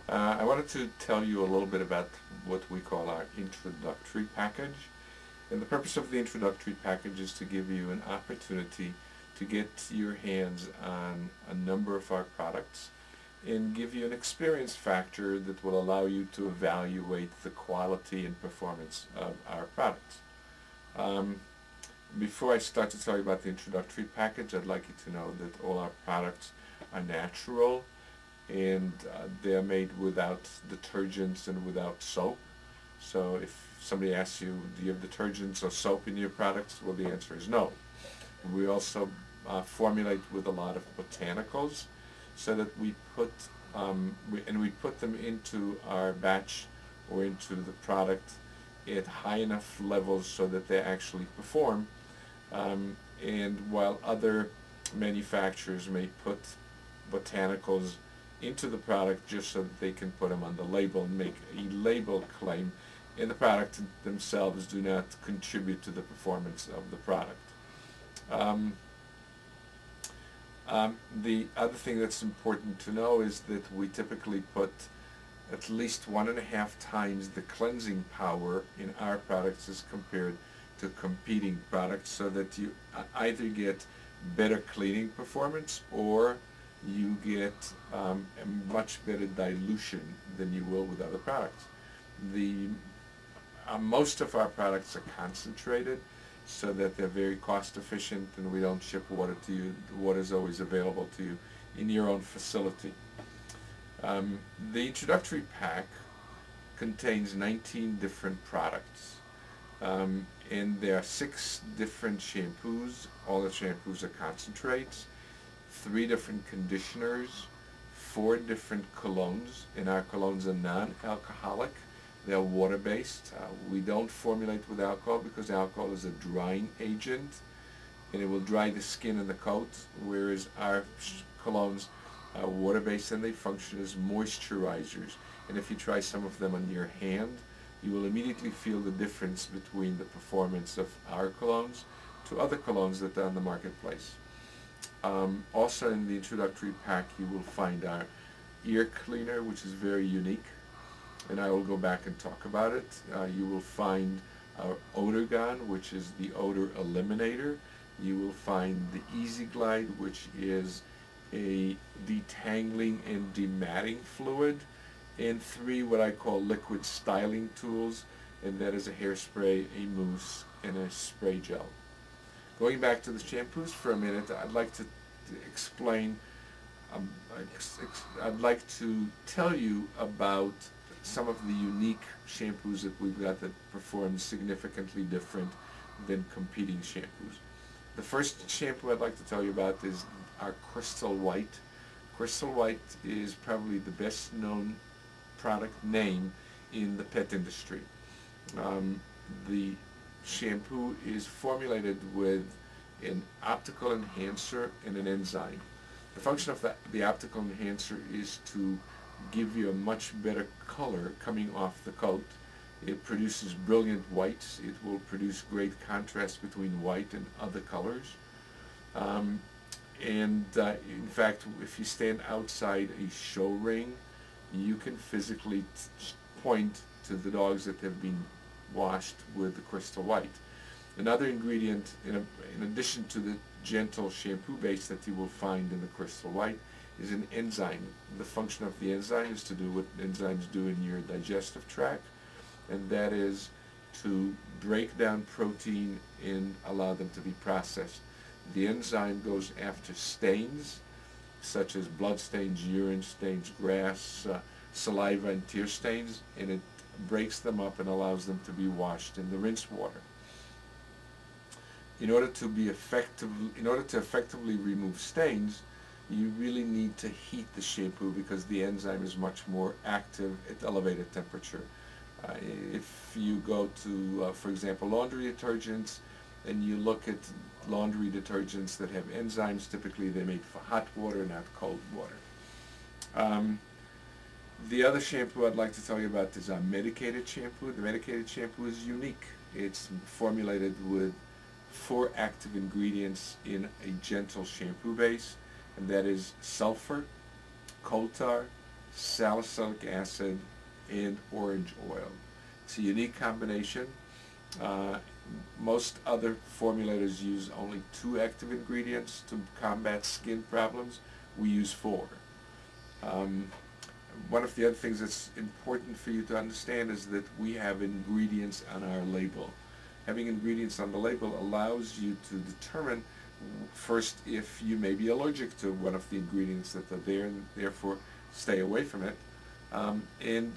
I wanted to tell you a little bit about what we call our introductory package. And the purpose of the introductory package is to give you an opportunity to get your hands on a number of our products and give you an experience factor that will allow you to evaluate the quality and performance of our products. Um, Before I start to tell you about the introductory package, I'd like you to know that all our products are natural and they're made without detergents and without soap. So if somebody asks you, do you have detergents or soap in your products? Well, the answer is no. We also formulate with a lot of botanicals so that we put them into our batch or into the product at high enough levels so that they actually perform. And while other manufacturers may put botanicals into the product just so that they can put them on the label and make a label claim, and the product themselves do not contribute to the performance of the product. Um, the other thing that's important to know is that we typically put at least 1.5 times the cleansing power in our products as compared to competing products, so that you either get better cleaning performance or you get a much better dilution than you will with other products. The Most of our products are concentrated so that they're very cost efficient and we don't ship water to you. The water is always available to you in your own facility. The introductory pack contains 19 different products. And there are 6 different shampoos. All the shampoos are concentrates, 3 different conditioners, 4 different colognes, and our colognes are non-alcoholic. They're water-based. We don't formulate with alcohol because alcohol is a drying agent and it will dry the skin and the coat, whereas our colognes are water-based and they function as moisturizers. And if you try some of them on your hand, you will immediately feel the difference between the performance of our colognes to other colognes that are on the marketplace. Also in the introductory pack you will find our ear cleaner, which is very unique, and I will go back and talk about it. You will find our odor gun, which is the odor eliminator. You will find the Easy Glide, which is a detangling and dematting fluid, and 3 what I call liquid styling tools, and that is a hairspray, a mousse, and a spray gel. Going back to the shampoos for a minute, I'd like to explain, I'd like to tell you about some of the unique shampoos that we've got that perform significantly different than competing shampoos. The first shampoo I'd like to tell you about is our Crystal White. Crystal White is probably the best known product name in the pet industry. The shampoo is formulated with an optical enhancer and an enzyme. The function of the optical enhancer is to give you a much better color coming off the coat. It produces brilliant whites. It will produce great contrast between white and other colors. In fact, if you stand outside a show ring, you can physically point to the dogs that have been washed with the Crystal White. Another ingredient, in addition to the gentle shampoo base that you will find in the Crystal White, is an enzyme. The function of the enzyme is to do what enzymes do in your digestive tract, and that is to break down protein and allow them to be processed. The enzyme goes after stains, such as blood stains, urine stains, grass, saliva, and tear stains, and it breaks them up and allows them to be washed in the rinse water. In order to effectively remove stains, you really need to heat the shampoo because the enzyme is much more active at elevated temperature. If you go to, for example, laundry detergents, and you look at laundry detergents that have enzymes, typically they're made for hot water, not cold water. The other shampoo I'd like to tell you about is our medicated shampoo. The medicated shampoo is unique. It's formulated with 4 active ingredients in a gentle shampoo base, and that is sulfur, coal tar, salicylic acid, and orange oil. It's a unique combination. Uh, Most other formulators use only 2 active ingredients to combat skin problems. We use 4. Um, One of the other things that's important for you to understand is that we have ingredients on our label. Having ingredients on the label allows you to determine first if you may be allergic to one of the ingredients that are there, and therefore stay away from it. And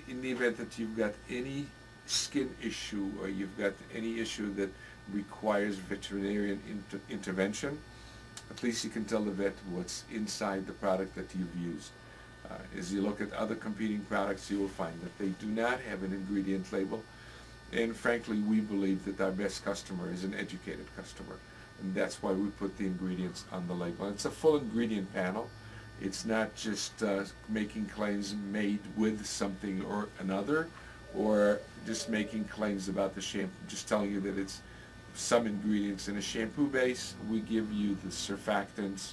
in the event that you've got any skin issue or you've got any issue that requires veterinarian intervention, at least you can tell the vet what's inside the product that you've used. As you look at other competing products, you will find that they do not have an ingredient label. And frankly, we believe that our best customer is an educated customer. And that's why we put the ingredients on the label. And it's a full ingredient panel. It's not just making claims made with something or another, or just making claims about the shampoo, just telling you that it's some ingredients in a shampoo base. We give you the surfactants,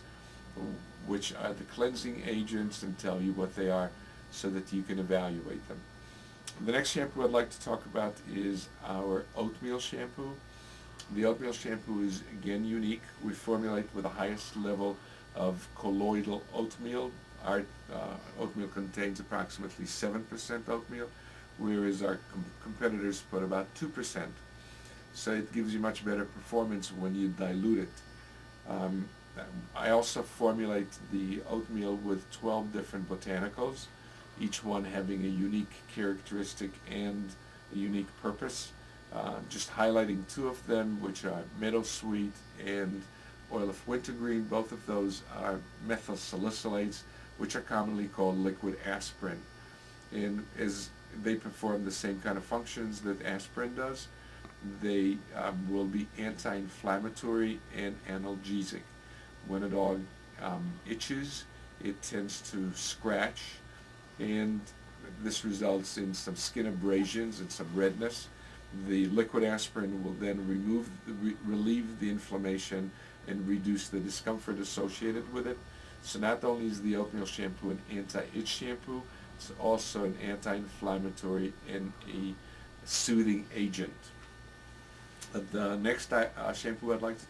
which are the cleansing agents, and tell you what they are so that you can evaluate them. The next shampoo I'd like to talk about is our oatmeal shampoo. The oatmeal shampoo is again unique. We formulate with the highest level of colloidal oatmeal. Our oatmeal contains approximately 7% oatmeal, whereas our competitors put about 2%. So it gives you much better performance when you dilute it. I also formulate the oatmeal with 12 different botanicals, each one having a unique characteristic and a unique purpose. Just highlighting 2 of them, which are meadowsweet and oil of wintergreen. Both of those are methyl salicylates, which are commonly called liquid aspirin. And as they perform the same kind of functions that aspirin does, they will be anti-inflammatory and analgesic. When a dog itches, it tends to scratch, and this results in some skin abrasions and some redness. The liquid aspirin will then relieve the inflammation and reduce the discomfort associated with it. So not only is the oatmeal shampoo an anti-itch shampoo, it's also an anti-inflammatory and a soothing agent. The next shampoo I'd like to